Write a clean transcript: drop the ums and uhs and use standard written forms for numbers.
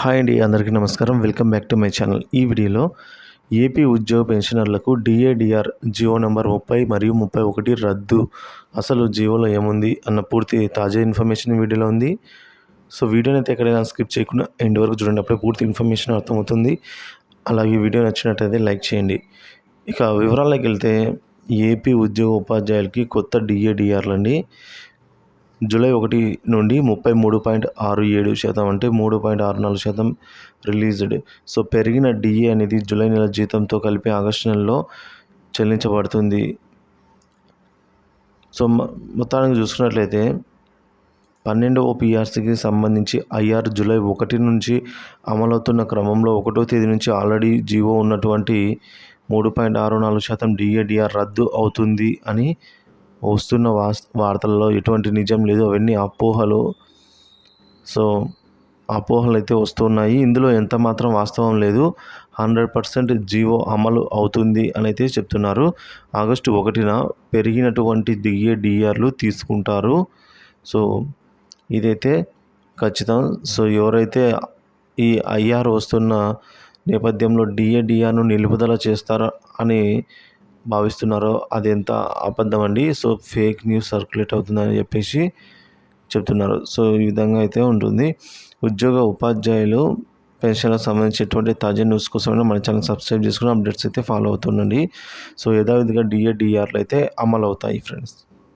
Hi అండి, అందరికీ నమస్కారం. Welcome back to my channel. ఈ వీడియోలో ఏపీ ఉద్యోగ పెన్షనర్లకు డిఏడిఆర్ జియో నంబర్ 30 మరియు 31 రద్దు. అసలు జియోలో ఏముంది అన్న పూర్తి తాజా ఇన్ఫర్మేషన్ వీడియోలో ఉంది. సో వీడియోని అయితే ఎక్కడైనా స్కిప్ చేయకుండా ఎండ్ వరకు చూడండి, అప్పుడే పూర్తి ఇన్ఫర్మేషన్ అర్థమవుతుంది. అలాగే వీడియో నచ్చినట్టయితే లైక్ చేయండి. ఇక వివరాల్లోకి వెళ్తే, ఏపీ ఉద్యోగ ఉపాధ్యాయులకి కొత్త డిఏడిఆర్లు అండి. జూలై 1 నుండి 33.67% అంటే 3.64% రిలీజ్డ్. సో పెరిగిన డిఏ అనేది జూలై నెల జీతంతో కలిపి ఆగస్టు నెలలో చెల్లించబడుతుంది. సో మొత్తానికి చూసుకున్నట్లయితే 12వ పిఆర్సీకి సంబంధించి ఐఆర్ జూలై 1 నుంచి అమలవుతున్న క్రమంలో 1వ తేదీ నుంచి ఆల్రెడీ జీవో ఉన్నటువంటి 3.64% డిఏడిఆర్ రద్దు అవుతుంది అని వస్తున్న వార్తల్లో ఎటువంటి నిజం లేదు. అవన్నీ అపోహలు. సో అపోహలు అయితే వస్తున్నాయి. ఇందులో ఎంత మాత్రం వాస్తవం లేదు. 100% జీవో అమలు అవుతుంది అని అయితే చెప్తున్నారు. ఆగస్టు 1న పెరిగినటువంటి డిఏడిఆర్లు తీసుకుంటారు. సో ఇదైతే ఖచ్చితం. సో ఎవరైతే ఈ ఐఆర్ వస్తున్న నేపథ్యంలో డిఏడిఆర్ను నిలుపుదల చేస్తారా అని భావిస్తున్నారో అది ఎంత అబద్ధం అండి. సో ఫేక్ న్యూస్ సర్క్యులేట్ అవుతుందని చెప్పేసి చెప్తున్నారు. సో ఈ విధంగా అయితే ఉంటుంది. ఉద్యోగ ఉపాధ్యాయులు పెన్షన్లకు సంబంధించినటువంటి తాజా న్యూస్ కోసమైనా మన ఛానల్ సబ్స్క్రైబ్ చేసుకుని అప్డేట్స్ అయితే ఫాలో అవుతుండండి. సో యథావిధిగా డిఏడిఆర్లు అయితే అమలు అవుతాయి ఫ్రెండ్స్.